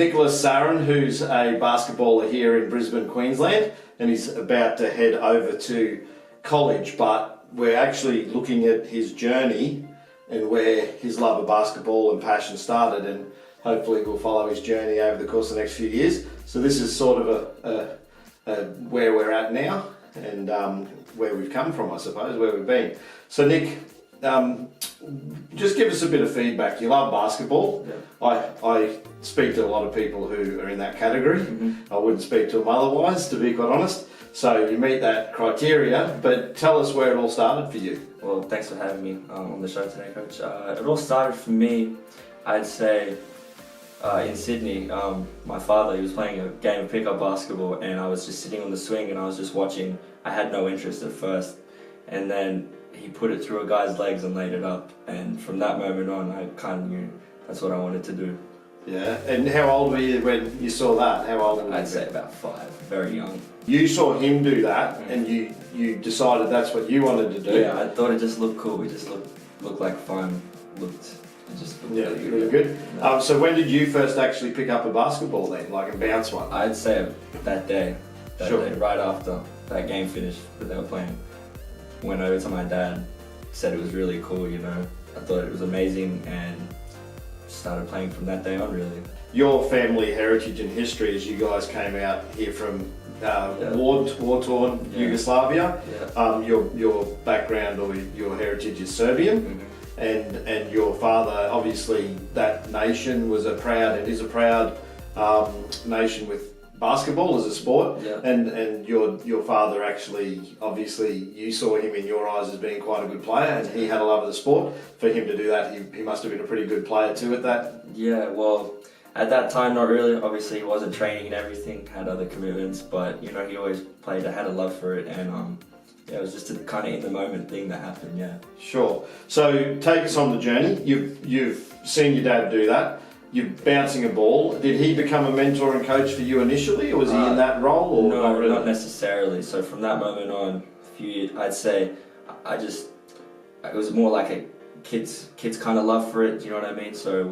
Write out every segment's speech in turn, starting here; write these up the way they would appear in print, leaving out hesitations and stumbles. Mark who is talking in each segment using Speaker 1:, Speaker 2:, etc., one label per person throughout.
Speaker 1: Nicholas Sarin, who's a basketballer here in Brisbane, Queensland, and he's about to head over to college, but we're actually looking at his journey and where his love of basketball and passion started, and hopefully we'll follow his journey over the course of the next few years. So this is sort of where we're at now and where we've come from, I suppose, where we've been. So Nick, just give us a bit of feedback. You love basketball. Yeah. I speak to a lot of people who are in that category. Mm-hmm. I wouldn't speak to them otherwise, to be quite honest. So you meet that criteria, but tell us where it all started for you.
Speaker 2: Well, thanks for having me on the show today, Coach. It all started for me, I'd say, in Sydney. My father, he was playing a game of pickup basketball, and I was just sitting on the swing and I was just watching. I had no interest at first, and then he put it through a guy's legs and laid it up, and from that moment on I kind of knew that's what I wanted to do.
Speaker 1: Yeah, and how old were you when you saw that? How old were you?
Speaker 2: I'd say about 5, very young.
Speaker 1: You saw him do that, and you decided that's what you wanted to do.
Speaker 2: Yeah, I thought it just looked cool. It just looked like fun. It just looked
Speaker 1: really good. Yeah. So when did you first actually pick up a basketball then, like and bounce one?
Speaker 2: I'd say that day, right after that game finished that they were playing. Went over to my dad, said it was really cool, you know. I thought it was amazing and started playing from that day on, really.
Speaker 1: Your family heritage and history is you guys came out here from war-torn Yugoslavia. Yeah. Your background or your heritage is Serbian, mm-hmm. and your father, obviously that nation is a proud nation with basketball as a sport, yeah. and your father actually, obviously you saw him in your eyes as being quite a good player, and he had a love of the sport. For him to do that, he must have been a pretty good player too at that.
Speaker 2: Yeah, well, at that time not really. Obviously he wasn't training and everything, had other commitments, but you know, he always played. I had a love for it, and it was just a kind of in the moment thing that happened. Yeah. Sure.
Speaker 1: So take us on the journey. You've seen your dad do that. You're bouncing a ball. Did he become a mentor and coach for you initially, or was he in that role? Or
Speaker 2: no, not really? Not necessarily. So from that moment on, I'd say, it was more like a kids kind of love for it. Do you know what I mean? So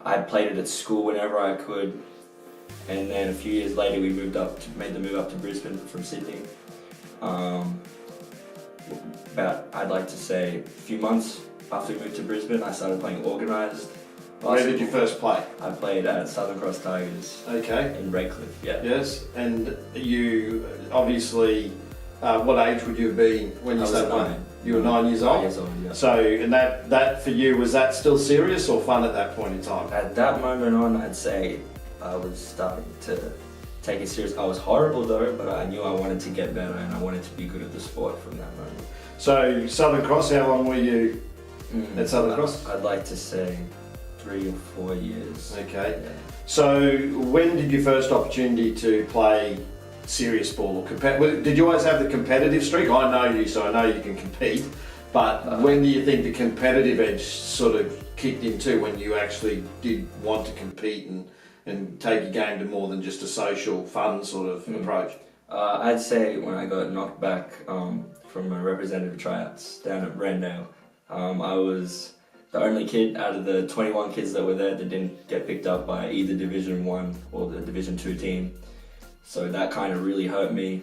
Speaker 2: I played it at school whenever I could, and then a few years later we made the move up to Brisbane from Sydney. I'd like to say a few months after we moved to Brisbane, I started playing organised.
Speaker 1: Where did you first play?
Speaker 2: I played at Southern Cross Tigers.
Speaker 1: Okay.
Speaker 2: In Redcliffe, yeah.
Speaker 1: Yes, and you obviously, what age would you have been when you started playing? You were 9 years old?
Speaker 2: 9 years old, yeah.
Speaker 1: So, and that for you, was that still serious or fun at that point in time?
Speaker 2: At that moment on, I'd say I was starting to take it serious. I was horrible though, but I knew I wanted to get better and I wanted to be good at the sport from that moment.
Speaker 1: So, Southern Cross, how long were you at Southern Cross?
Speaker 2: I'd like to say 3 or 4 years.
Speaker 1: Okay. Yeah. So when did you first opportunity to play serious ball or did you always have the competitive streak? I know you, so I know you can compete, but when do you think the competitive edge sort of kicked in too, when you actually did want to compete and take your game to more than just a social fun sort of approach?
Speaker 2: I'd say when I got knocked back from a representative tryouts down at Brandale, I was the only kid out of the 21 kids that were there that didn't get picked up by either Division 1 or the Division 2 team. So that kind of really hurt me.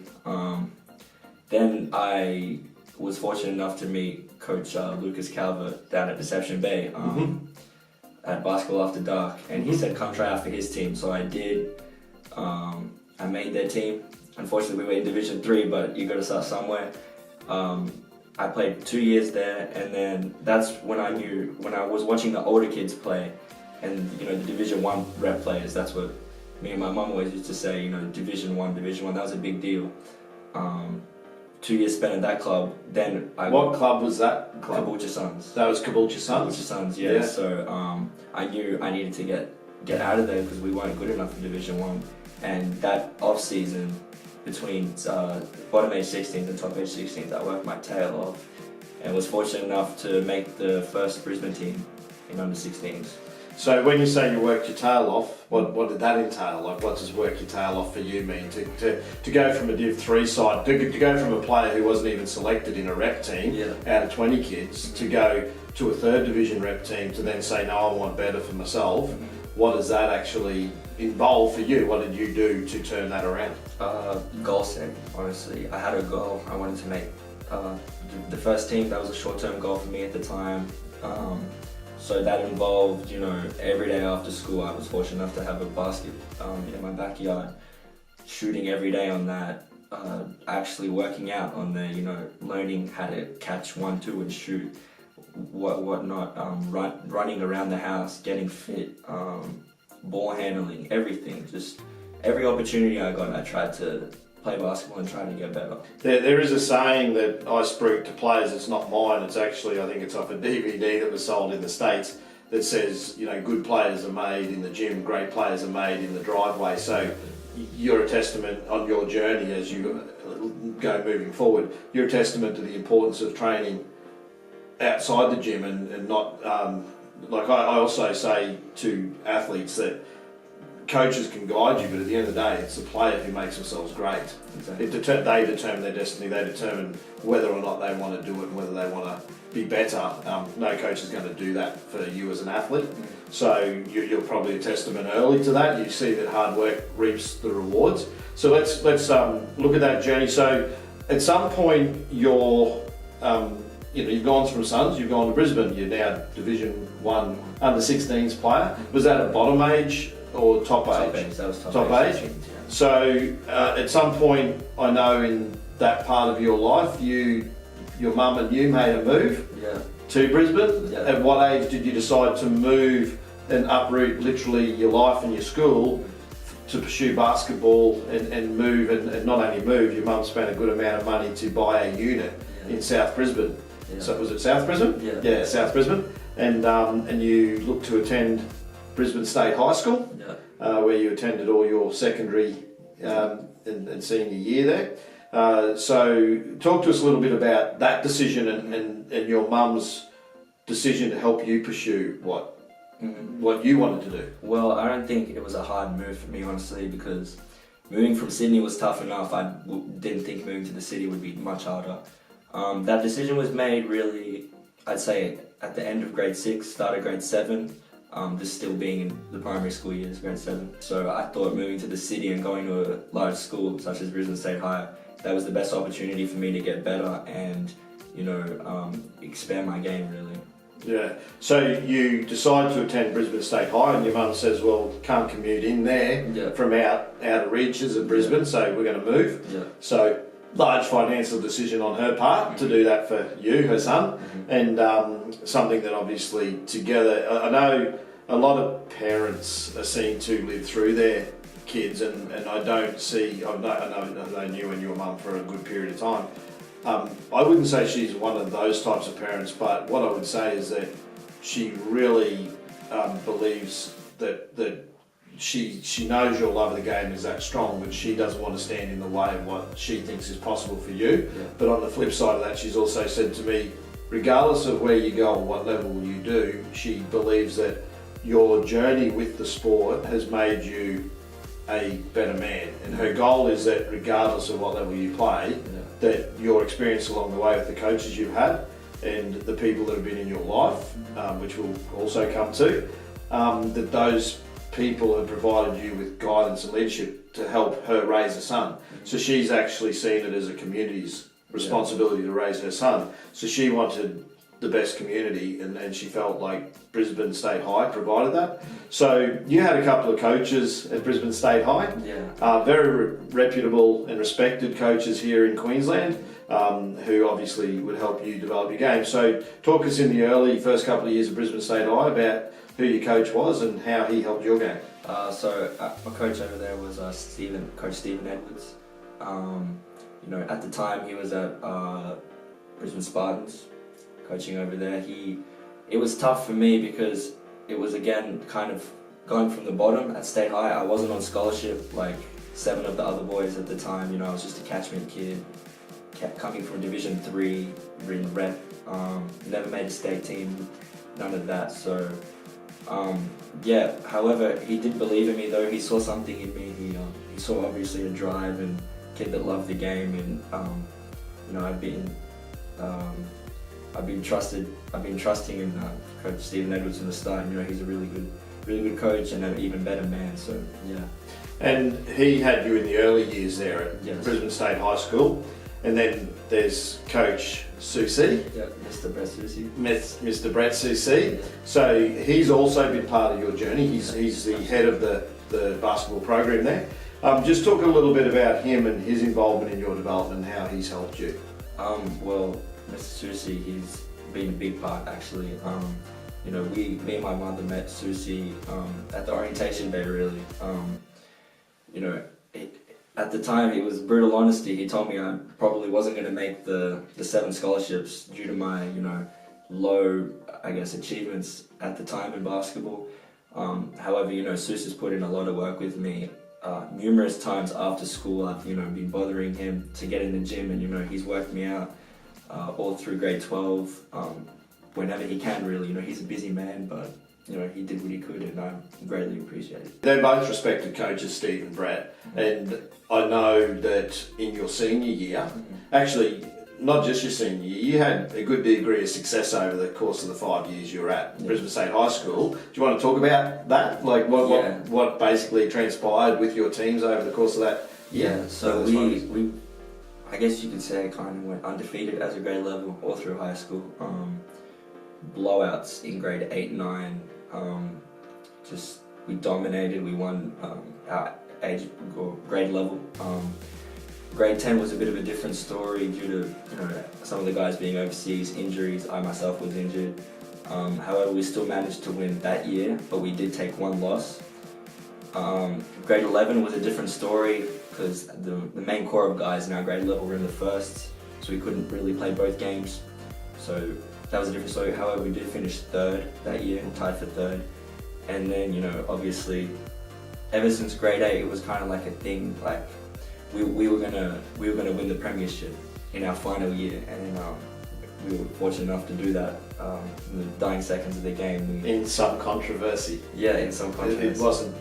Speaker 2: Then I was fortunate enough to meet Coach Lucas Calvert down at Deception Bay at Basketball After Dark, and he said come try out for his team. So I did. I made their team. Unfortunately we were in Division 3, but you got to start somewhere. I played 2 years there, and then that's when I knew, when I was watching the older kids play, and you know, the Division 1 rep players, that's what me and my mum always used to say, you know, Division 1, that was a big deal. 2 years spent at that club, then
Speaker 1: What club was that club?
Speaker 2: Caboolture Suns.
Speaker 1: That was Caboolture Suns?
Speaker 2: Caboolture Suns, yeah. So I knew I needed to get out of there because we weren't good enough for Division 1, and that off-season, between bottom age 16s and top age 16s, I worked my tail off and was fortunate enough to make the first Brisbane team in under 16s.
Speaker 1: So when you say you worked your tail off, what did that entail? Like, what does work your tail off for you mean? To go from a Div 3 side, to go from a player who wasn't even selected in a rep team out of 20 kids, to go to a 3rd division rep team, to then say, no, I want better for myself. What does that actually involved for you? What did you do to turn that around?
Speaker 2: Goal setting, honestly. I had a goal. I wanted to make the first team. That was a short-term goal for me at the time. So that involved, every day after school, I was fortunate enough to have a basket in my backyard, shooting every day on that, actually working out on there, learning how to catch 1-2 and shoot, whatnot, running around the house, getting fit, ball handling, everything. Just every opportunity I got, I tried to play basketball and try to get better.
Speaker 1: There is a saying that I speak to players, it's not mine, it's actually, I think it's off a DVD that was sold in the States, that says, good players are made in the gym, great players are made in the driveway. So you're a testament on your journey as you go moving forward. You're a testament to the importance of training outside the gym and not, like I also say to athletes that coaches can guide you, but at the end of the day, it's the player who makes themselves great.
Speaker 2: Exactly.
Speaker 1: They determine their destiny. They determine whether or not they want to do it and whether they want to be better. No coach is going to do that for you as an athlete. So you're probably a testament early to that. You see that hard work reaps the rewards. So let's look at that journey. So at some point, you've gone from Suns, you've gone to Brisbane. You're now Division 1 under-16s player. Was that a bottom age or top age?
Speaker 2: That was
Speaker 1: top age.
Speaker 2: Yeah.
Speaker 1: So at some point, I know in that part of your life, your mum and you made a move to Brisbane.
Speaker 2: Yeah.
Speaker 1: At what age did you decide to move and uproot literally your life and your school to pursue basketball and move and not only move, your mum spent a good amount of money to buy a unit in South Brisbane.
Speaker 2: Yeah.
Speaker 1: So was it South Brisbane?
Speaker 2: Yeah.
Speaker 1: South Brisbane. And you looked to attend Brisbane State High School, where you attended all your secondary and senior year there. So talk to us a little bit about that decision and your mum's decision to help you pursue what you wanted to do.
Speaker 2: Well, I don't think it was a hard move for me, honestly, because moving from Sydney was tough enough. I didn't think moving to the city would be much harder. That decision was made really, I'd say, at the end of grade 6, start of grade 7. This still being in the primary school years, grade 7. So I thought moving to the city and going to a large school such as Brisbane State High, that was the best opportunity for me to get better and, expand my game really.
Speaker 1: Yeah. So you decide to attend Brisbane State High, and your mum says, "Well, can't commute in there from out of reaches of Brisbane, so we're going to move."
Speaker 2: Yeah.
Speaker 1: So large financial decision on her part to do that for you, her son, and something that obviously together. I know a lot of parents are seen to live through their kids, and I don't see. I know you and your mum for a good period of time. I wouldn't say she's one of those types of parents, but what I would say is that she really believes that she knows your love of the game is that strong, but she doesn't want to stand in the way of what she thinks is possible for you.
Speaker 2: Yeah.
Speaker 1: But on the flip side of that, she's also said to me, regardless of where you go or what level you do, she believes that your journey with the sport has made you a better man. And her goal is that regardless of what level you play, that your experience along the way with the coaches you've had and the people that have been in your life, which we'll also come to, that those people have provided you with guidance and leadership to help her raise a son. So she's actually seen it as a community's responsibility to raise her son. So she wanted the best community, and she felt like Brisbane State High provided that. So you had a couple of coaches at Brisbane State High, very reputable and respected coaches here in Queensland, who obviously would help you develop your game. So talk us in the early first couple of years of Brisbane State High about who your coach was and how he helped your game.
Speaker 2: My coach over there was Coach Stephen Edwards. At the time he was at Brisbane Spartans, coaching over there. It was tough for me because it was again kind of going from the bottom at State High. I wasn't on scholarship like 7 of the other boys at the time. I was just a catchment kid, coming from Division 3, in rep. Never made a state team, none of that. So however, he did believe in me though. He saw something in me. He saw obviously a drive and kid that loved the game, and I've been trusting in Coach Stephen Edwards from the start. He's a really good really good coach and an even better man. So yeah.
Speaker 1: And he had you in the early years there at
Speaker 2: Yes.
Speaker 1: Brisbane State High School, and then there's Coach Susi,
Speaker 2: Yeah, Mr. Brett Susi.
Speaker 1: Mr. Brett Susi. So he's also been part of your journey. He's the head of the basketball program there. Just talk a little bit about him and his involvement in your development and how he's helped you.
Speaker 2: Well, Mr. Susi, he's been a big part actually. You know, me and my mother met Susi at the orientation day really. You know, at the time it was brutal honesty. He told me I probably wasn't going to make the 7 scholarships due to my, you know, low, I guess, achievements at the time in basketball. However, you know, Susi's put in a lot of work with me. Numerous times after school, I've, you know, been bothering him to get in the gym, and, you know, he's worked me out all through grade 12, whenever he can really. You know, he's a busy man, but, you know, he did what he could, and I greatly appreciate it.
Speaker 1: They're both respected coaches, Steve and Brett, and I know that in your senior year, actually, not just your senior year, you had a good degree of success over the course of the 5 years you were at Brisbane State High School. Do you want to talk about that? Like what basically transpired with your teams over the course of that year?
Speaker 2: Yeah, so we I guess you could say kind of went undefeated as a grade level all through high school. Blowouts in grade 8, 9, just we dominated, we won our age or grade level. Grade 10 was a bit of a different story due to, you know, some of the guys being overseas, injuries. I myself was injured. However, we still managed to win that year, but we did take 1 loss. Grade 11 was a different story because the main core of guys in our grade level were in the first, so we couldn't really play both games. So that was a different story. However, we did finish 3rd that year, tied for 3rd. And then, you know, obviously, ever since grade 8, it was kind of like a thing, like we were gonna win the premiership in our final year, and we were fortunate enough to do that in the dying seconds of the game.
Speaker 1: In some controversy.
Speaker 2: Yeah, in some controversy.
Speaker 1: It wasn't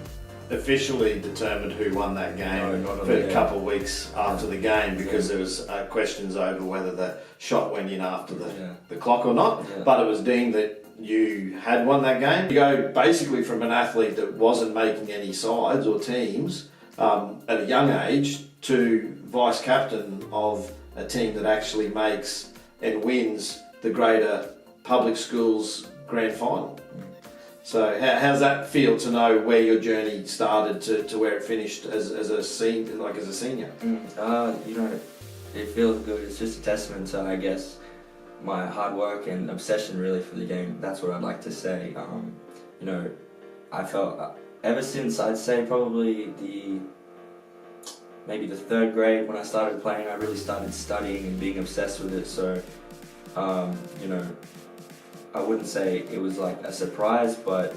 Speaker 1: officially determined who won that game
Speaker 2: No, not on
Speaker 1: for
Speaker 2: the
Speaker 1: a
Speaker 2: game.
Speaker 1: couple of weeks after the game because there was questions over whether the shot went in after the clock or not.
Speaker 2: Yeah.
Speaker 1: But it was deemed that you had won that game. You go basically from an athlete that wasn't making any sides or teams at a young age to vice captain of a team that actually makes and wins the greater public schools grand final. So how's that feel to know where your journey started to where it finished as a senior, as a senior?
Speaker 2: You know, it feels good. It's just a testament to, I guess, my hard work and obsession really for the game. That's what I'd like to say. You know, I felt ever since I'd say probably maybe the 3rd grade when I started playing, I really started studying and being obsessed with it. So, you know, I wouldn't say it was like a surprise, but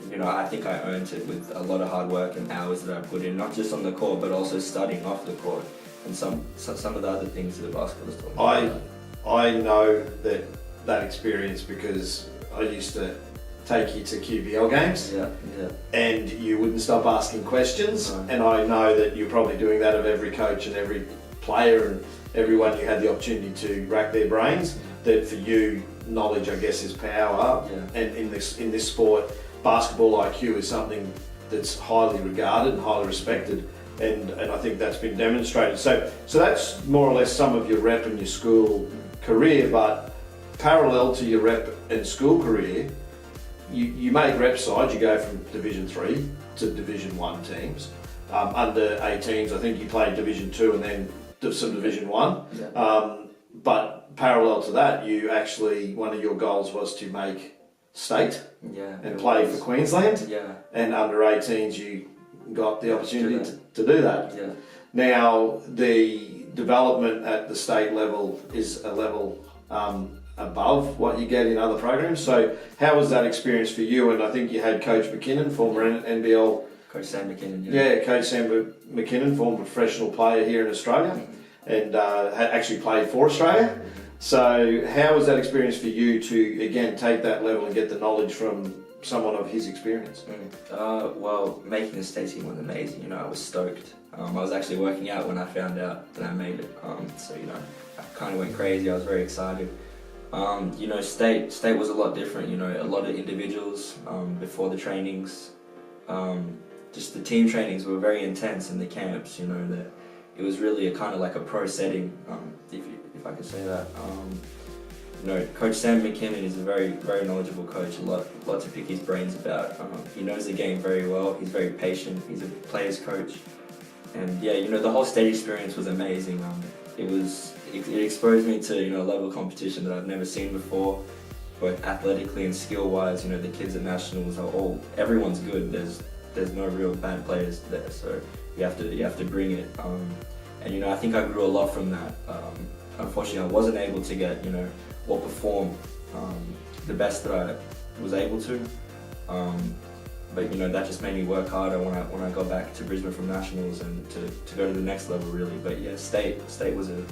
Speaker 2: you know, I think I earned it with a lot of hard work and hours that I put in, not just on the court, but also studying off the court and some of the other things that the basketball has taught me.
Speaker 1: I know that experience because I used to take you to QBL games.
Speaker 2: Yeah.
Speaker 1: And you wouldn't stop asking questions.
Speaker 2: No.
Speaker 1: And I know that you're probably doing that of every coach and every player and everyone you had the opportunity to rack their brains. That for you, knowledge, I guess, is power.
Speaker 2: Yeah.
Speaker 1: And in this sport, basketball IQ is something that's highly regarded and highly respected. And I think that's been demonstrated. So that's more or less some of your rep and your school career, but parallel to your rep and school career, you make rep sides. You go from Division 3 to Division 1 teams. Under 18s, I think you played Division 2 and then some Division 1.
Speaker 2: Yeah.
Speaker 1: But parallel to that, you actually, one of your goals was to make state and play for Queensland.
Speaker 2: Yeah.
Speaker 1: And under 18s, you got the opportunity to do that.
Speaker 2: Yeah.
Speaker 1: Now, the development at the state level is a level above what you get in other programs. So how was that experience for you? And I think you had Coach McKinnon, former NBL.
Speaker 2: Coach Sam McKinnon.
Speaker 1: Yeah, Coach Sam McKinnon, former professional player here in Australia and had actually played for Australia. So how was that experience for you to, again, take that level and get the knowledge from someone of his experience?
Speaker 2: Well, making the state team was amazing. You know, I was stoked. I was actually working out when I found out that I made it. So, you know, I kind of went crazy. I was very excited. You know, state was a lot different. You know, a lot of individuals before the trainings. Just the team trainings were very intense in the camps. You know, that it was really a kind of like a pro setting, if I could say that. You know, Coach Sam McKinnon is a very knowledgeable coach. A lot to pick his brains about. He knows the game very well. He's very patient. He's a player's coach, and yeah, you know, the whole state experience was amazing. It exposed me to, you know, a level of competition that I've never seen before, both athletically and skill-wise. You know, the kids at nationals everyone's good. There's no real bad players there, so you have to bring it. And you know, I think I grew a lot from that. Unfortunately, I wasn't able to get, you know, or perform the best that I was able to. But you know, that just made me work harder when I got back to Brisbane from nationals and to go to the next level, really. But yeah, state was a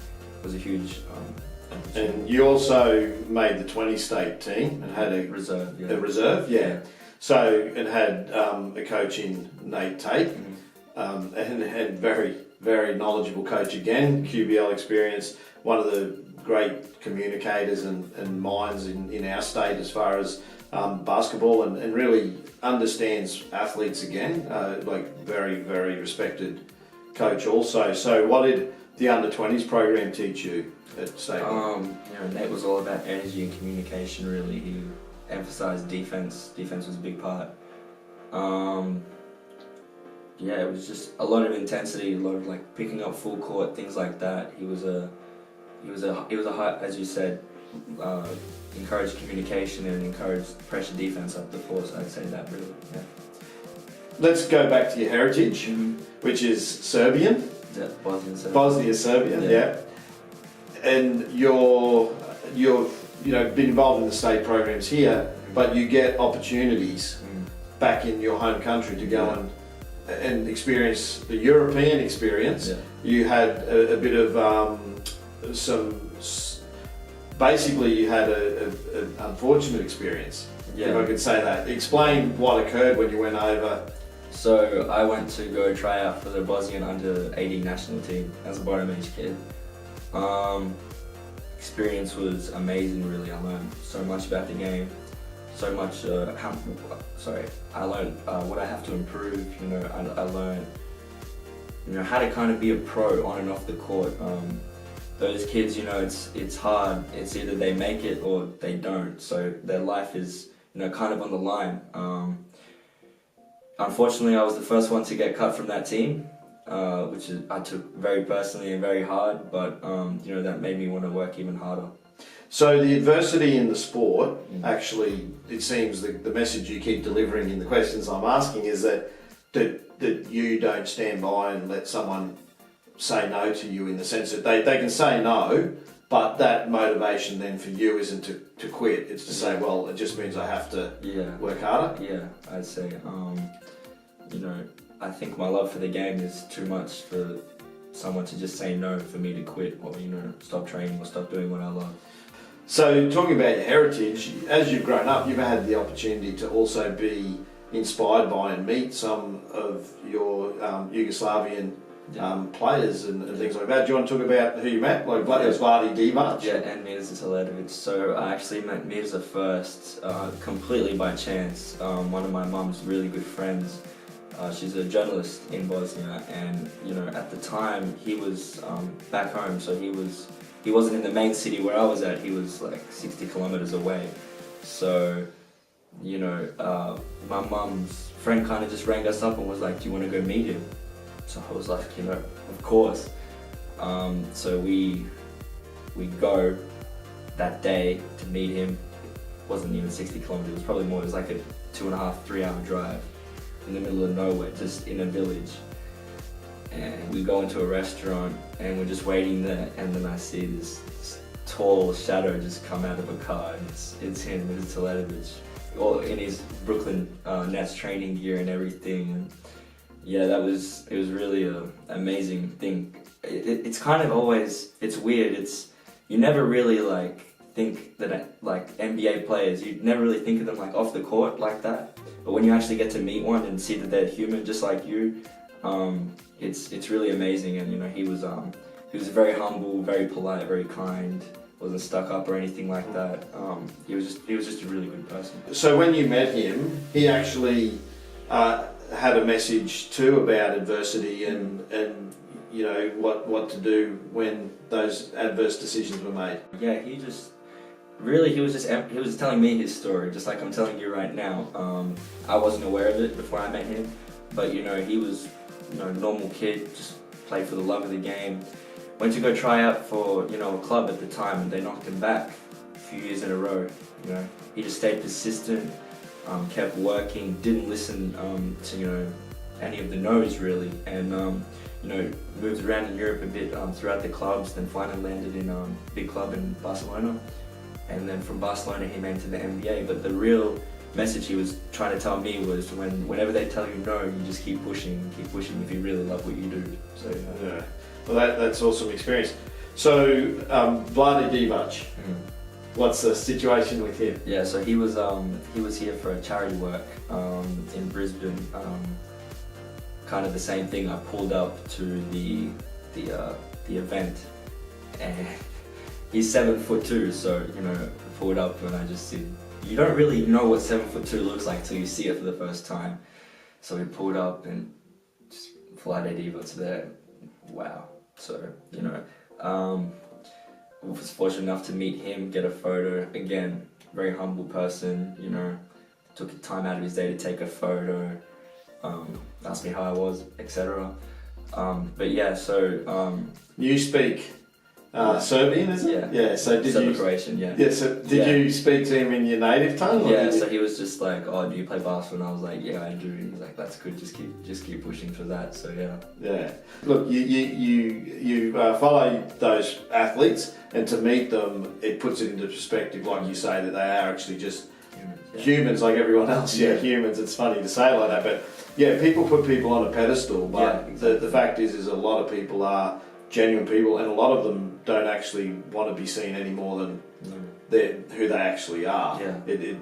Speaker 2: huge.
Speaker 1: And you also made the 20 state team and had a
Speaker 2: reserve. Yeah.
Speaker 1: A reserve, yeah. So it had a coach in Nate Tate, and had very knowledgeable coach again, QBL experience, one of the great communicators and minds in our state as far as basketball, and really understands athletes again, like very respected coach also. So what did the under-20s program teach you at state?
Speaker 2: You know, Nate was all about energy and communication, really. He emphasized defense. Defense was a big part. Yeah, it was just a lot of intensity, a lot of like picking up full court, things like that. He was a high, as you said, encouraged communication and encouraged pressure defense up the floor. So I'd say that really. Yeah.
Speaker 1: Let's go back to your heritage, which is Serbian.
Speaker 2: Yeah,
Speaker 1: Bosnia Serbian, yeah. And you've been involved in the state programs here, but you get opportunities back in your home country to go and experience the European experience.
Speaker 2: Yeah.
Speaker 1: You had a bit of basically you had an unfortunate experience, if I could say that. Explain what occurred when you went over.
Speaker 2: So I went to go try out for the Bosnian under-18 national team as a bottom age kid. Experience was amazing, really. I learned so much about the game, so much. I learned what I have to improve. You know, I learned, you know, how to kind of be a pro on and off the court. Those kids, you know, it's hard. It's either they make it or they don't. So their life is, you know, kind of on the line. Unfortunately, I was the first one to get cut from that team, which I took very personally and very hard, but you know, that made me want to work even harder.
Speaker 1: So the adversity in the sport, actually, it seems the message you keep delivering in the questions I'm asking is that you don't stand by and let someone say no to you, in the sense that they can say no, but that motivation then for you isn't to quit. It's to say, well, it just means I have to work harder.
Speaker 2: Yeah, I'd say, you know, I think my love for the game is too much for someone to just say no for me to quit, or, you know, stop training or stop doing what I love.
Speaker 1: So talking about your heritage, as you've grown up, you've had the opportunity to also be inspired by and meet some of your Yugoslavian players and things like that. Do you want to talk about who you met, like Vlade Divac?
Speaker 2: Yeah, and Mirza Teledovic. So I actually met Mirza first, completely by chance. One of my mum's really good friends, she's a journalist in Bosnia, and you know, at the time he was back home, so he wasn't in the main city where I was at. He was like 60 kilometers away. So, you know, my mum's friend kind of just rang us up and was like, "Do you want to go meet him?" So I was like, you know, of course. So we go that day to meet him. It wasn't even 60 kilometers, it was probably more. It was like a 2.5, 3 hour drive in the middle of nowhere, just in a village. And we go into a restaurant and we're just waiting there, and then I see this tall shadow just come out of a car, and it's him, Mirza Teledovic, all in his Brooklyn Nets training gear and everything. And yeah, it was really an amazing thing. It's kind of always, it's weird. You never really like think that like NBA players, you never really think of them like off the court like that. But when you actually get to meet one and see that they're human just like you, it's really amazing. And you know, he was very humble, very polite, very kind. wasn't stuck up or anything like that. He was just a really good person.
Speaker 1: So when you met him, he actually had a message too about adversity and you know what to do when those adverse decisions were made.
Speaker 2: Yeah, he was telling me his story, just like I'm telling you right now. I wasn't aware of it before I met him, but you know, he was, you know, a normal kid, just played for the love of the game. Went to go try out for, you know, a club at the time, and they knocked him back a few years in a row. You know, he just stayed persistent, kept working, didn't listen to, you know, any of the no's really, and you know, moved around in Europe a bit throughout the clubs, then finally landed in a big club in Barcelona, and then from Barcelona he went to the NBA. But the real message he was trying to tell me was whenever they tell you no, you just keep pushing if you really love what you do. So
Speaker 1: yeah. Well, that's awesome experience. So Vlade Divac, what's the situation with him?
Speaker 2: Yeah, so he was here for a charity work in Brisbane. Kind of the same thing. I pulled up to the event, and he's 7'2", so you know, I pulled up and I just said, you don't really know what 7'2" looks like till you see it for the first time. So we pulled up and just Vlade Divac there. Wow. So you know, I was fortunate enough to meet him, get a photo. Again, very humble person. You know, took time out of his day to take a photo. Asked me how I was, etc. But yeah, so
Speaker 1: you speak Serbian, is it?
Speaker 2: Yeah.
Speaker 1: Yeah. So did you?
Speaker 2: Croatian, yeah.
Speaker 1: Yeah. So did you speak to him in your native tongue? Or
Speaker 2: Yeah. So he was just like, "Oh, do you play basketball?" And I was like, "Yeah, I do." And he's like, "That's good. Just keep pushing for that." So yeah.
Speaker 1: Yeah. Look, you follow those athletes, and to meet them, it puts it into perspective, like you say, that they are actually just humans like everyone else. Yeah, humans. It's funny to say like that, but yeah, people put people on a pedestal, but
Speaker 2: Yeah, exactly.
Speaker 1: the fact is a lot of people are genuine people, and a lot of them don't actually want to be seen any more than who they actually are.
Speaker 2: Yeah.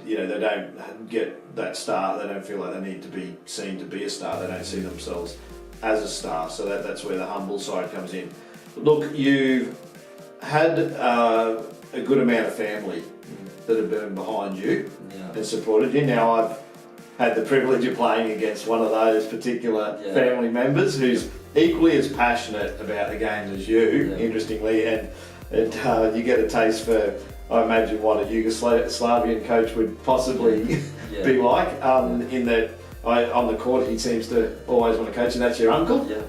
Speaker 1: You know, they don't get that star. They don't feel like they need to be seen to be a star. They don't see themselves as a star. So that's where the humble side comes in. Look, you've had a good amount of family that have been behind you and supported you. Now I've had the privilege of playing against one of those particular family members who's equally as passionate about the game as you, interestingly, and you get a taste for, I imagine, what a Yugoslavian coach would possibly be like, in that on the court he seems to always want to coach, and that's your uncle.
Speaker 2: Yeah.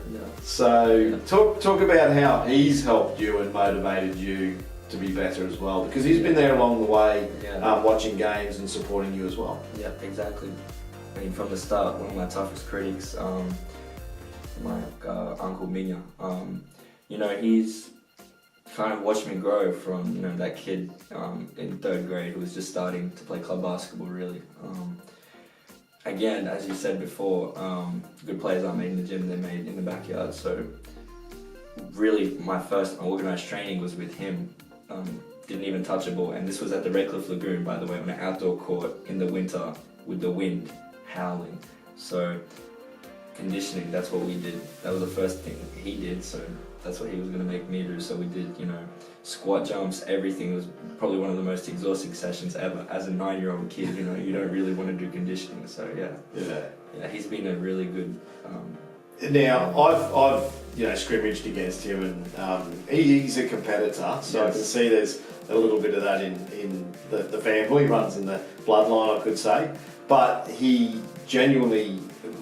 Speaker 1: So talk about how he's helped you and motivated you to be better as well, because he's been there along the way, watching games and supporting you as well.
Speaker 2: Yeah, exactly. I mean, from the start, one of my toughest critics, my uncle Minya, you know, he's kind of watched me grow from, you know, that kid in 3rd grade who was just starting to play club basketball, really. Again, as you said before, good plays aren't made in the gym, they're made in the backyard. So really, my first organised training was with him. Didn't even touch a ball, and this was at the Redcliffe Lagoon, by the way, on an outdoor court in the winter with the wind howling. So conditioning, that's what we did. That was the first thing he did, so that's what he was going to make me do. So we did, you know, squat jumps, everything. It was probably one of the most exhausting sessions ever. As a 9-year-old kid, you know, you don't really want to do conditioning. So yeah, he's been a really good.
Speaker 1: Now I've you know, scrimmaged against him, and he's a competitor, so I can see there's a little bit of that in the family, runs in the bloodline, I could say. But he genuinely,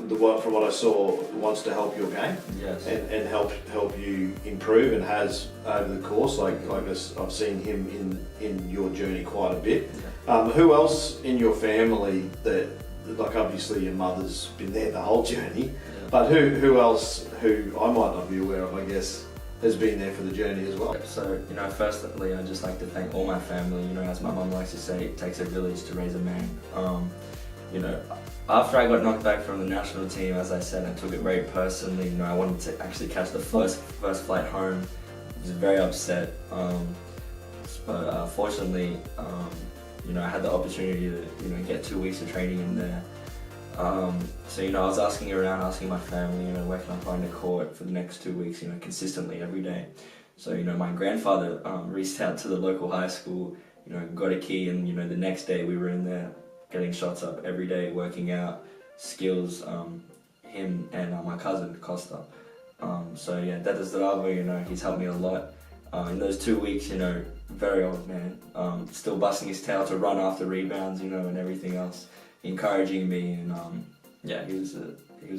Speaker 1: from what I saw, wants to help your game, and help you improve, and has over the course. Like I've seen him in your journey quite a bit. Who else in your family that, like, obviously your mother's been there the whole journey, but who else who I might not be aware of, I guess, has been there for the journey as well?
Speaker 2: So, you know, firstly, I'd just like to thank all my family. You know, as my mum likes to say, it takes a village to raise a man. You know, after I got knocked back from the national team, as I said, I took it very personally. You know, I wanted to actually catch the first flight home. I was very upset. But fortunately, you know, I had the opportunity to, you know, get 2 weeks of training in there. So, you know, I was asking around, asking my family, you know, where can I find a court for the next 2 weeks, you know, consistently every day. So, my grandfather reached out to the local high school, got a key, and, the next day we were in there getting shots up every day, working out, skills, him and my cousin, Costa. So, yeah, that is the Zdravo, he's helped me a lot. In those 2 weeks, very old man, still busting his tail to run after rebounds, and everything else, encouraging me, and yeah, he was a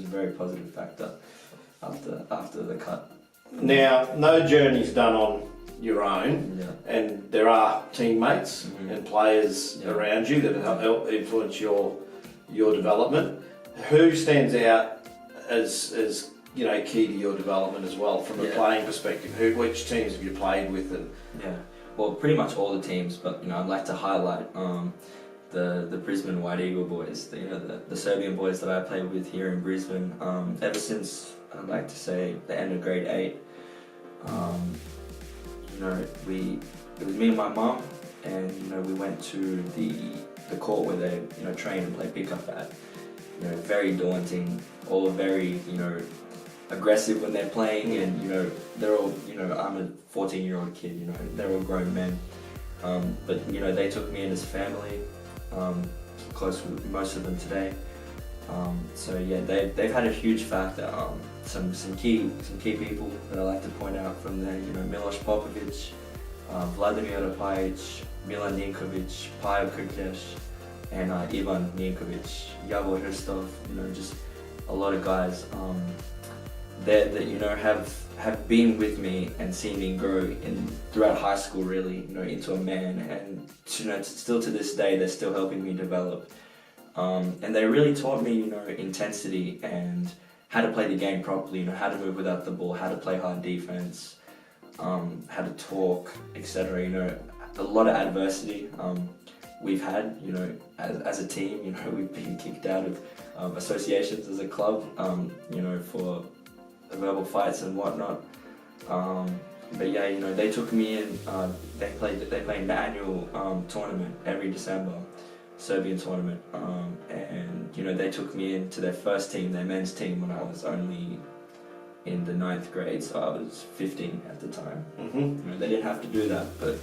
Speaker 2: very positive factor after the cut.
Speaker 1: Now, no journey's done on your own,
Speaker 2: Yeah.
Speaker 1: and there are teammates and players
Speaker 2: Yeah.
Speaker 1: around you that help influence your development. Who stands out as key to your development as well from a playing perspective? Which teams have you played with? And
Speaker 2: Yeah, well, pretty much all the teams, but I'd like to highlight the Brisbane White Eagle boys, the Serbian boys that I played with here in Brisbane. Ever since, I'd like to say, the end of grade 8, it was me and my mum, and we went to the court where they train and play pickup at. Very daunting, all very aggressive when they're playing, and they're all I'm a 14-year-old kid, they're all grown men, but they took me in as family, close with most of them today. So yeah, they've had a huge factor. Some key people that I like to point out from there, Miloš Popović, Vladimir Opajić, Milan Ninković, Pajo Krkesh, and Ivan Ninković, Javor Hristov, just a lot of guys that have been with me and seen me grow throughout high school, really, into a man, and still to this day they're still helping me develop. And they really taught me, intensity and how to play the game properly, how to move without the ball, how to play hard defense, how to talk, etc. A lot of adversity we've had, as a team. We've been kicked out of associations as a club, for verbal fights and whatnot. But yeah, they took me in. They played an annual tournament every December. Serbian tournament, and they took me into their first team, their men's team, when I was only in the 9th grade, so I was 15 at the time. They didn't have to do that, but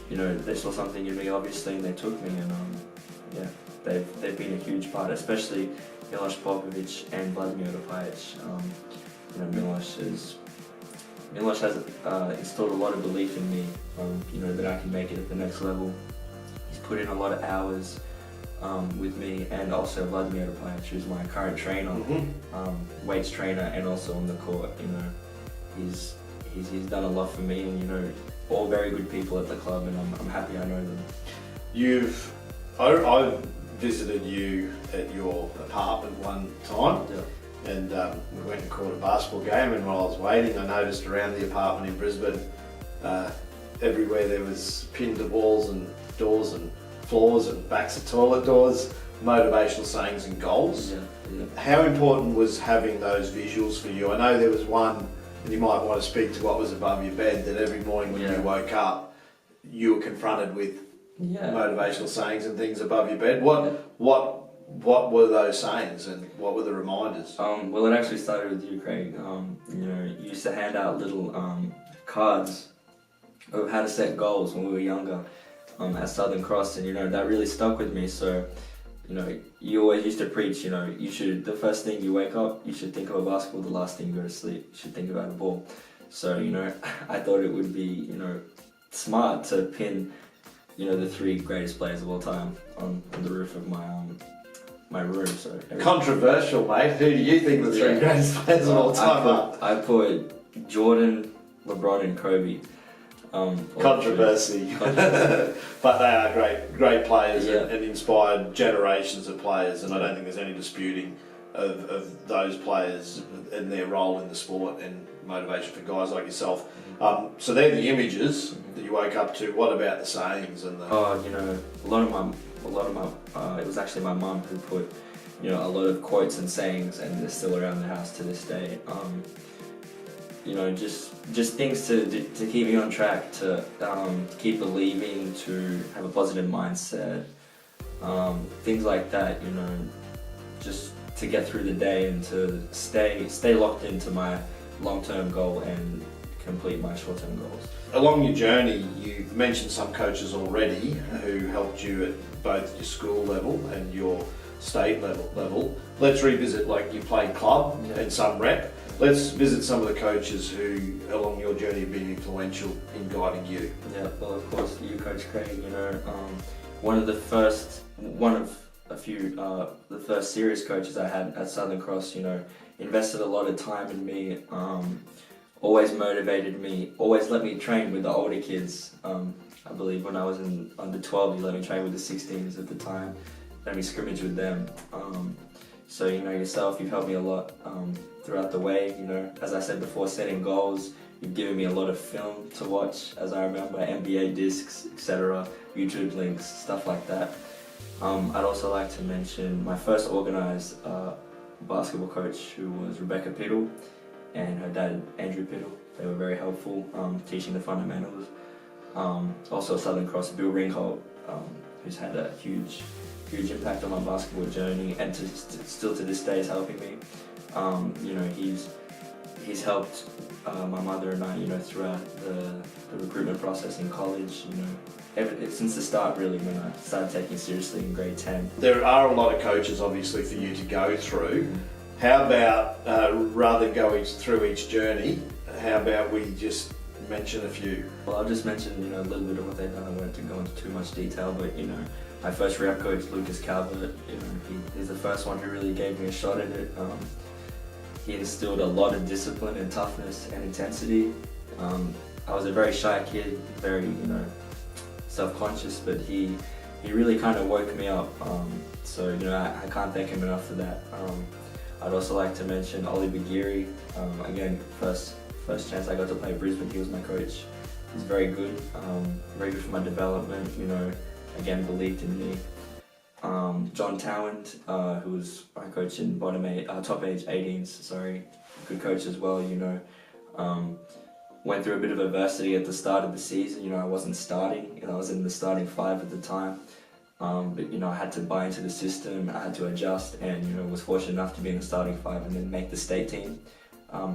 Speaker 2: they saw something in me, obviously, and they took me, and yeah, they've been a huge part, especially Miloš Popović and Vladimir Opajić. Miloš has instilled a lot of belief in me, that I can make it at the next level. He's put in a lot of hours with me, and also Vladimir Opajić, who's my current trainer, weights trainer, and also on the court. He's done a lot for me, and all very good people at the club, and I'm happy I know them.
Speaker 1: I visited you at your apartment one time.
Speaker 2: Yeah.
Speaker 1: And we went and caught a basketball game, and while I was waiting, I noticed around the apartment in Brisbane, everywhere there was pinned to walls and doors and floors and backs of toilet doors, motivational sayings and goals.
Speaker 2: Yeah.
Speaker 1: How important was having those visuals for you? I know there was one, and you might want to speak to what was above your bed, that every morning when you woke up, you were confronted with motivational sayings and things above your bed. What were those sayings, and what were the reminders?
Speaker 2: Well, it actually started with you, Craig. You used to hand out little cards of how to set goals when we were younger at Southern Cross, and that really stuck with me. So, you always used to preach, the first thing you wake up, you should think of a basketball. The last thing you go to sleep, you should think about a ball. So, I thought it would be, smart to pin, the 3 greatest players of all time on the roof of my room. So
Speaker 1: controversial, mate. Who do you think the 3 greatest players of all time are?
Speaker 2: I put Jordan, LeBron, and Kobe.
Speaker 1: Controversy, but they are great players and inspired generations of players, and I don't think there's any disputing of those players and their role in the sport and motivation for guys like yourself. So they're the images that you woke up to. What about the sayings and the?
Speaker 2: A lot of my it was actually my mum who put a lot of quotes and sayings, and they're still around the house to this day. Just things to keep me on track, to keep believing, to have a positive mindset, things like that. Just to get through the day and to stay locked into my long-term goal and complete my short-term goals.
Speaker 1: Along your journey, you've mentioned some coaches already who helped you at both your school level and your state level. Let's revisit, like, you played club and some rep. Let's visit some of the coaches who, along your journey, have been influential in guiding you.
Speaker 2: Yeah, well, of course, you, Coach Craig. The first serious coaches I had at Southern Cross. Invested a lot of time in me. Always motivated me. Always let me train with the older kids. I believe when I was in under 12, he let me train with the 16s at the time. Let me scrimmage with them. So yourself, you've helped me a lot throughout the way. As I said before, setting goals. You've given me a lot of film to watch, as I remember, NBA discs, etc., YouTube links, stuff like that. I'd also like to mention my first organised basketball coach, who was Rebecca Piddle, and her dad, Andrew Piddle. They were very helpful, teaching the fundamentals. Also Southern Cross, Bill Ringholt, who's had a huge impact on my basketball journey, and still to this day is helping me. He's helped my mother and I, throughout the recruitment process in college. Since the start, really, when I started taking it seriously in grade 10.
Speaker 1: There are a lot of coaches, obviously, for you to go through. How about, rather than going through each journey, how about we just mention a few?
Speaker 2: Well, I'll just mention, a little bit of what they've done. I won't go into too much detail, but, my first rep coach, Lucas Calvert, he's the first one who really gave me a shot at it. He instilled a lot of discipline and toughness and intensity. I was a very shy kid, very, self-conscious, but he really kind of woke me up. So I can't thank him enough for that. I'd also like to mention Ollie Bagiri. Again, first chance I got to play Brisbane, he was my coach. He's very good for my development. Again, believed in me. John Towand, who was my coach in top age 18s, good coach as well. Went through a bit of adversity at the start of the season. I wasn't starting, I was in the starting 5 at the time. But I had to buy into the system, I had to adjust, and was fortunate enough to be in the starting 5 and then make the state team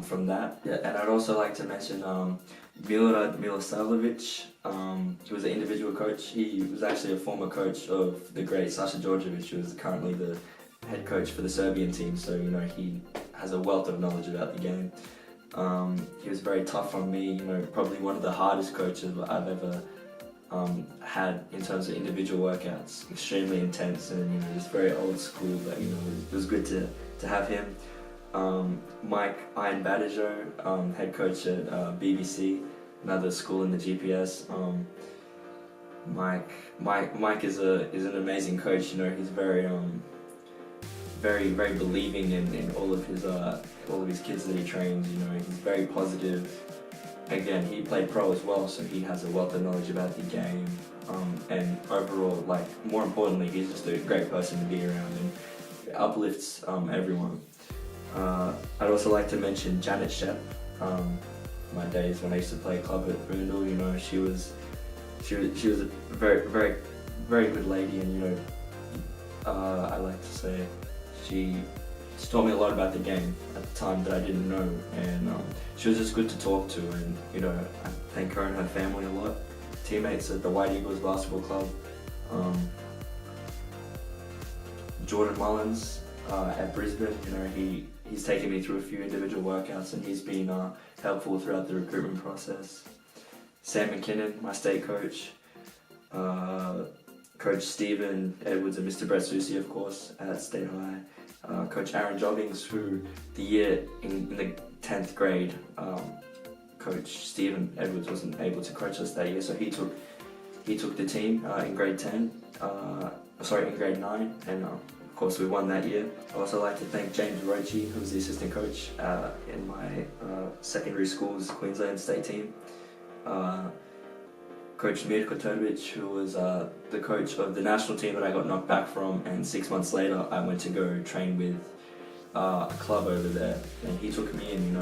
Speaker 2: from that. Yeah, and I'd also like to mention Milorad Milosavljevic. He was an individual coach. He was actually a former coach of the great Sasha Djordjevic, who is currently the head coach for the Serbian team. So he has a wealth of knowledge about the game. He was very tough on me. Probably one of the hardest coaches I've ever had in terms of individual workouts. Extremely intense and just very old school, but it was good to have him. Mike Ian Badajo, head coach at BBC, another school in the GPS. Mike is an amazing coach. He's very very believing in all of his kids that he trains. He's very positive. Again, he played pro as well, so he has a wealth of knowledge about the game. And overall, more importantly, he's just a great person to be around and uplifts everyone. I'd also like to mention Janet Shep. My days when I used to play club at Brindle, she was a very very good lady, and I like to say she taught me a lot about the game at the time that I didn't know, and she was just good to talk to, and I thank her and her family a lot. Teammates at the White Eagles Basketball Club. Jordan Mullins at Brisbane, he's taken me through a few individual workouts, and he's been helpful throughout the recruitment process. Sam McKinnon, my state coach. Coach Stephen Edwards and Mr. Brett Susi, of course, at State High. Coach Aaron Joggings, who the year in the 10th grade, Coach Stephen Edwards wasn't able to coach us that year, so he took the team in grade 10, in grade 9, and of course we won that year. I'd also like to thank James Roche, who was the assistant coach in my secondary school's Queensland state team. Coach Mirko Turbic, who was the coach of the national team that I got knocked back from, and 6 months later I went to go train with a club over there, and he took me in.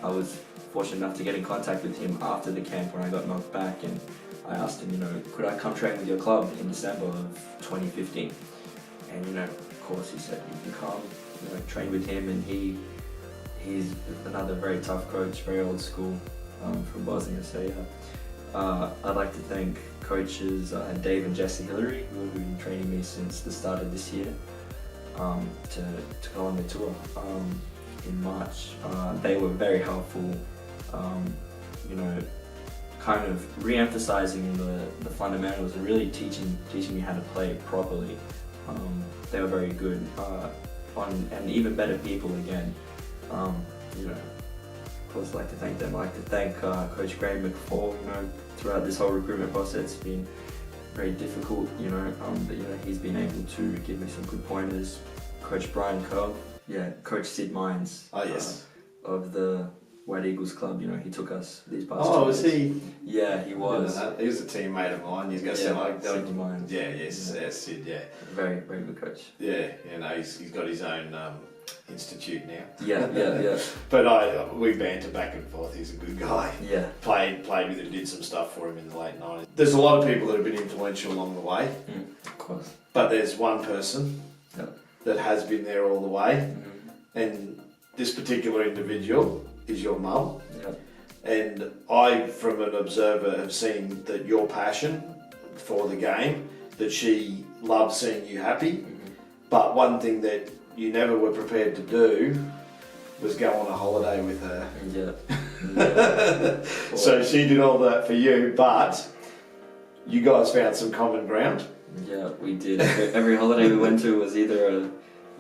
Speaker 2: I was fortunate enough to get in contact with him after the camp when I got knocked back, and I asked him, could I come train with your club in December of 2015? And of course he said you can come, train with him, and he he's another very tough coach, very old school, from Bosnia. So yeah, I'd like to thank coaches Dave and Jesse Hillary, who have been training me since the start of this year, to go on the tour in March. They were very helpful, you know, kind of re-emphasizing the fundamentals and really teaching me how to play properly. They were very good, and even better people again. You know, of course, I'd like to thank them. I'd like to thank Coach Graham McFall. You know, throughout this whole recruitment process, it's been very difficult. You know, but you know, he's been able to give me some good pointers. Coach Brian Curl, yeah, Coach Sid Mines.
Speaker 1: Oh yes.
Speaker 2: Of the White Eagles Club, you know, he took us these past.
Speaker 1: Oh,
Speaker 2: 2
Speaker 1: was
Speaker 2: years.
Speaker 1: he?
Speaker 2: Yeah, he was.
Speaker 1: He was a teammate of mine. He's got
Speaker 2: Yeah,
Speaker 1: like
Speaker 2: Sid Mines.
Speaker 1: yeah, yes, yes, Sid, yeah.
Speaker 2: Very, very good coach.
Speaker 1: Yeah, you know, he's got his own institute now.
Speaker 2: Yeah.
Speaker 1: But we banter back and forth. He's a good guy.
Speaker 2: Yeah.
Speaker 1: Played with him, did some stuff for him in the late 90s. There's a lot of people that have been influential along the way,
Speaker 2: Of course.
Speaker 1: but there's one person
Speaker 2: Yep.
Speaker 1: that has been there all the way,
Speaker 2: Mm-hmm.
Speaker 1: and this particular individual is your mum.
Speaker 2: Yep.
Speaker 1: And I, from an observer, have seen that your passion for the game, that she loves seeing you happy,
Speaker 2: Mm-hmm.
Speaker 1: but one thing that you never were prepared to do was go on a holiday with her.
Speaker 2: Yeah.
Speaker 1: So she did all that for you, but you guys found some common ground.
Speaker 2: Yeah, we did. Every holiday we went to was either a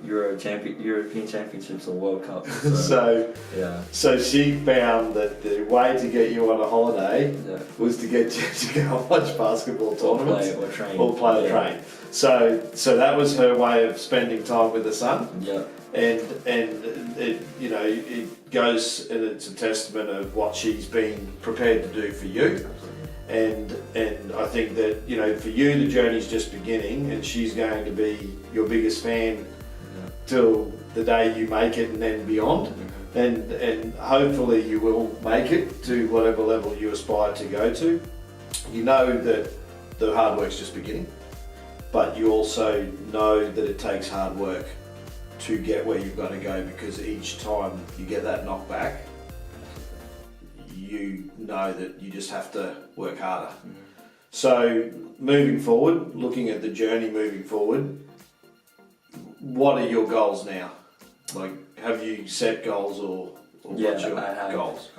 Speaker 2: European Championships or World Cup. So, yeah.
Speaker 1: So she found that the way to get you on a holiday
Speaker 2: Yeah.
Speaker 1: was to get you to go and watch basketball
Speaker 2: Or
Speaker 1: tournaments.
Speaker 2: play or train.
Speaker 1: Or play or train. So that was her way of spending time with the son.
Speaker 2: Yeah.
Speaker 1: And it, you know, it goes, and it's a testament of what she's been prepared to do for you. And I think that, you know, for you the journey's just beginning, and she's going to be your biggest fan till the day you make it and then beyond. And hopefully you will make it to whatever level you aspire to go to. You know that the hard work's just beginning, but you also know that it takes hard work to get where you've got to go, because each time you get that knockback, you know that you just have to work harder. So moving forward, looking at the journey moving forward, what are your goals now? Like, have you set goals or what's your
Speaker 2: I have.
Speaker 1: goals?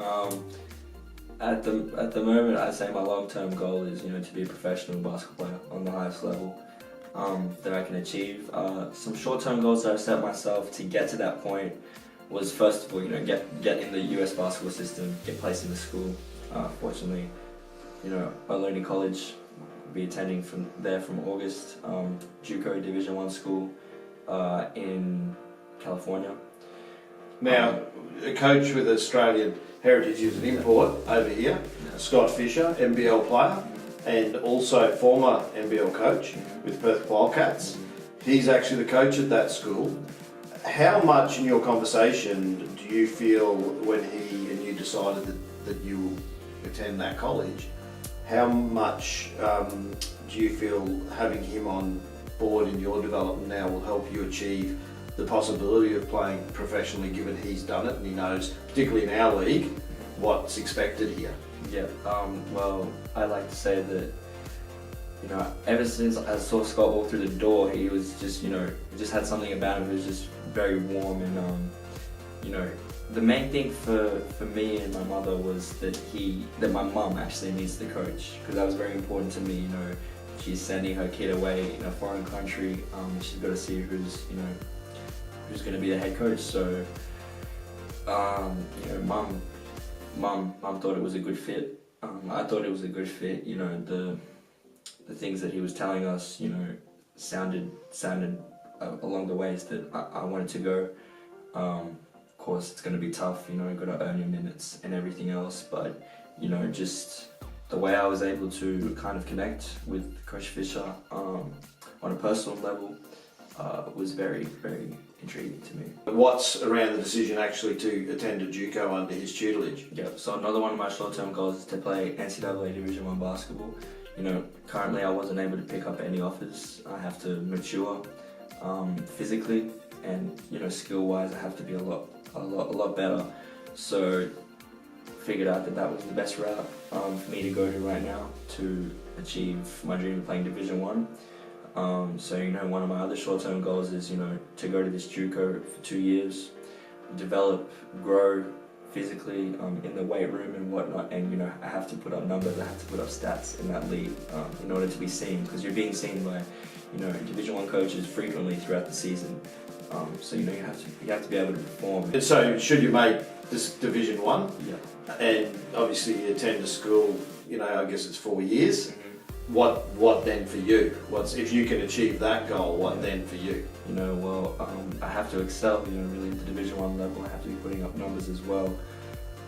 Speaker 2: At the moment, I'd say my long-term goal is, you know, to be a professional basketball player on the highest level that I can achieve. Some short-term goals that I've set myself to get to that point was, first of all, you know, get in the US basketball system, get placed in the school. Fortunately, you know, by learning college, be attending from August, JUCO Division I school in California.
Speaker 1: Now, a coach with Australian heritage is an import over here, Scott Fisher, NBL player, and also former NBL coach with Perth Wildcats. He's actually the coach at that school. How much in your conversation do you feel when he and you decided that you will attend that college, how much do you feel having him on board in your development now will help you achieve the possibility of playing professionally, given he's done it and he knows, particularly in our league, what's expected here?
Speaker 2: Yeah, well, I like to say that, you know, ever since I saw Scott walk through the door, he was just, you know, just had something about him that was just very warm. And, you know, the main thing for me and my mother was that my mum actually needs the coach, because that was very important to me. You know, she's sending her kid away in a foreign country. She's got to see who's going to be the head coach. So, you know, mum thought it was a good fit. I thought it was a good fit. You know, the things that he was telling us, you know, sounded along the ways that I wanted to go. Of course, it's going to be tough. You know, you've got to earn your minutes and everything else. But, you know, just the way I was able to kind of connect with Coach Fisher on a personal level was very, very intriguing to me.
Speaker 1: What's around the decision actually to attend a JUCO under his tutelage?
Speaker 2: Yeah, so another one of my short-term goals is to play NCAA Division I basketball. You know, currently I wasn't able to pick up any offers. I have to mature physically, and, you know, skill-wise I have to be a lot a lot better. So figured out that that was the best route for me to go to right now to achieve my dream of playing Division 1. So one of my other short-term goals is to go to this JUCO for 2 years, develop, grow physically in the weight room and whatnot, and I have to put up numbers, I have to put up stats in that league in order to be seen, because you're being seen by Division 1 coaches frequently throughout the season. So you have to be able to perform.
Speaker 1: And so, should you make this Division 1,
Speaker 2: Yeah.
Speaker 1: and obviously you attend a school, I guess it's 4 years.
Speaker 2: Mm-hmm.
Speaker 1: What then for you? If you can achieve that goal, what then for you?
Speaker 2: I have to excel, really at the Division 1 level. I have to be putting up numbers as well.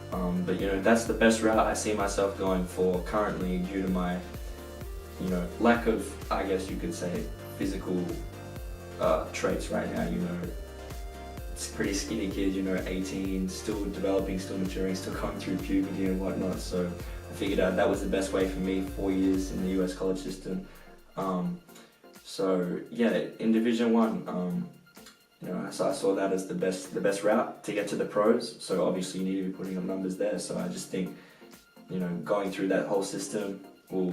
Speaker 2: But that's the best route I see myself going for currently, due to my, lack of, I guess you could say, physical traits right now. It's a pretty skinny kid, 18, still developing, still maturing, still going through puberty and whatnot. So I figured out that was the best way for me, 4 years in the US college system. So yeah, in Division 1, so I saw that as the best route to get to the pros. So obviously you need to be putting up numbers there. So I just think, going through that whole system will,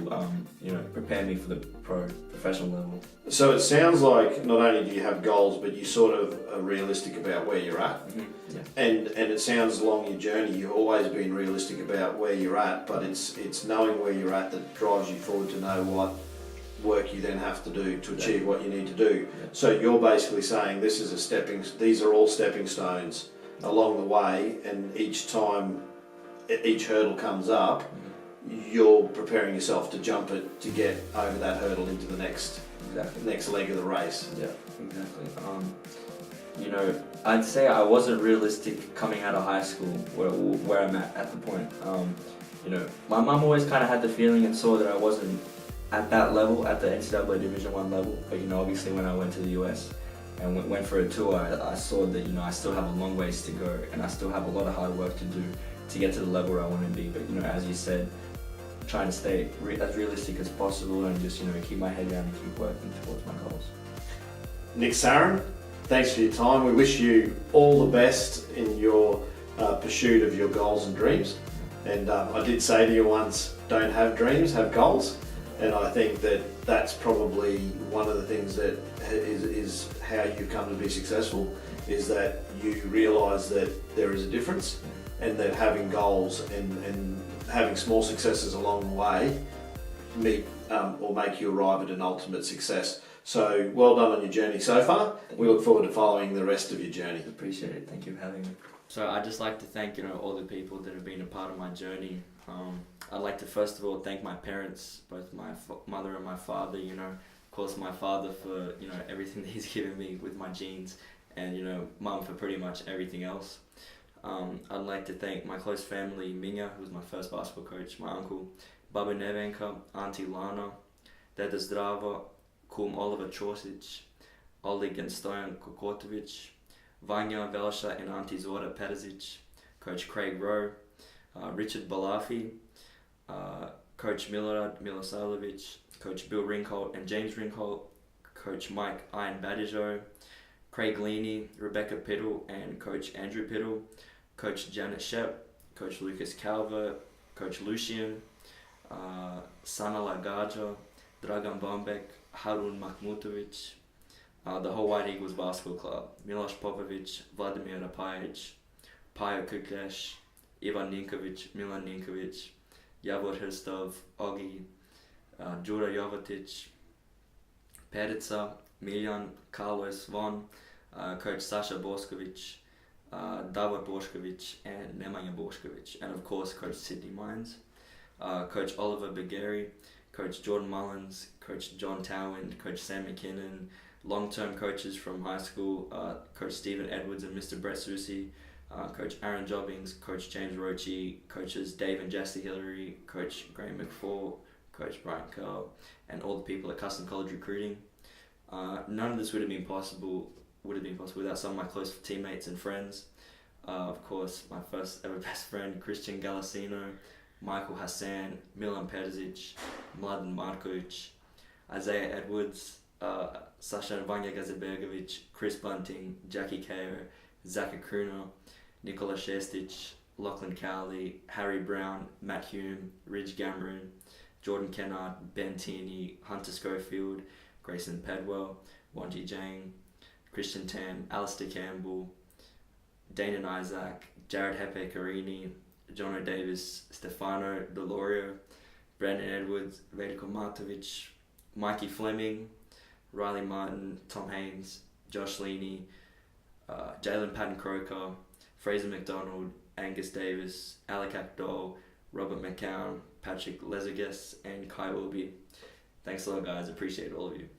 Speaker 2: prepare me for the professional level.
Speaker 1: So it sounds like not only do you have goals, but you sort of are realistic about where you're at.
Speaker 2: Mm-hmm. Yeah.
Speaker 1: And it sounds along your journey, you've always been realistic about where you're at, but it's knowing where you're at that drives you forward to know what work you then have to do to achieve what you need to do.
Speaker 2: Yeah.
Speaker 1: So you're basically saying these are all stepping stones along the way, and each time each hurdle comes up, you're preparing yourself to jump it to get over that hurdle into the next leg of the race.
Speaker 2: Yeah, exactly. I'd say I wasn't realistic coming out of high school where I'm at the point. My mum always kind of had the feeling and saw that I wasn't at that level, at the NCAA Division 1 level. But obviously when I went to the US and went for a tour, I saw that I still have a long ways to go, and I still have a lot of hard work to do to get to the level where I want to be. But as you said, trying to stay as realistic as possible and just keep my head down and keep working towards my goals.
Speaker 1: Nick Sarin, thanks for your time. We wish you all the best in your pursuit of your goals and dreams. And I did say to you once, don't have dreams, have goals. And I think that that's probably one of the things that is how you've come to be successful, is that you realise that there is a difference, and that having goals and having small successes along the way or make you arrive at an ultimate success. So well done on your journey so far. We look forward to following the rest of your journey.
Speaker 2: Appreciate it. Thank you for having me.
Speaker 3: So I'd just like to thank all the people that have been a part of my journey. I'd like to first of all thank my parents, both my mother and my father. Of course my father for everything that he's given me with my genes, and mum for pretty much everything else. I'd like to thank my close family, Minja, who was my first basketball coach, my uncle, Baba Nevenka, Auntie Lana, Deda Zdravo, Kum Oliver Čosić, Oleg and Stojan Kokotovic, Vanya Velša and Auntie Zora Petezic, Coach Craig Rowe, Richard Balafi, Coach Milorad Milosavljevic, Coach Bill Ringholt and James Ringholt, Coach Mike Ian Badijo, Craig Leaney, Rebecca Piddle and Coach Andrew Piddle, Coach Janet Shep, Coach Lucas Calver, Coach Lucian, Sana Lagaja, Dragan Bombek, Harun Makhmutovic, the whole White Eagles Basketball Club, Miloš Popovic, Vladimir Rapajic, Pajo Kukleš, Ivan Ninkovic, Milan Ninkovic, Javor Hrstov, Ogi, Đura Jovotic, Perica, Miljan, Carlos Von, Coach Sasha Bošković, Davor Bošković and Nemanja Bošković, and of course Coach Sidney Mines, Coach Oliver Bageri, Coach Jordan Mullins, Coach John Towind, Coach Sam McKinnon, long-term coaches from high school, Coach Stephen Edwards and Mr. Brett Susi, Coach Aaron Jobbings, Coach James Roche, Coaches Dave and Jesse Hillary, Coach Graham McFall, Coach Brian Curl, and all the people at Custom College Recruiting. None of this would have been possible without some of my close teammates and friends. Of course, my first ever best friend, Christian Galasino, Michael Hassan, Milan Perzic, Mladen Markovic, Isaiah Edwards, Sasha Vanya Gazibergovic, Chris Bunting, Jackie Kao, Zach Akruno, Nicola Shestich, Lachlan Cowley, Harry Brown, Matt Hume, Ridge Gamroon, Jordan Kennard, Ben Tierney, Hunter Schofield, Grayson Pedwell, Wanji Jang, Christian Tan, Alistair Campbell, Dana Isaac, Jared Hepe Carini, Jono Davis, Stefano Delorio, Brandon Edwards, Veljko Martovic, Mikey Fleming, Riley Martin, Tom Haynes, Josh Leaney, Jalen Patton Croker, Fraser McDonald, Angus Davis, Alec Akdol, Robert McCown, Patrick Lezagas, and Kai Wilby. Thanks a lot, guys. Appreciate all of you.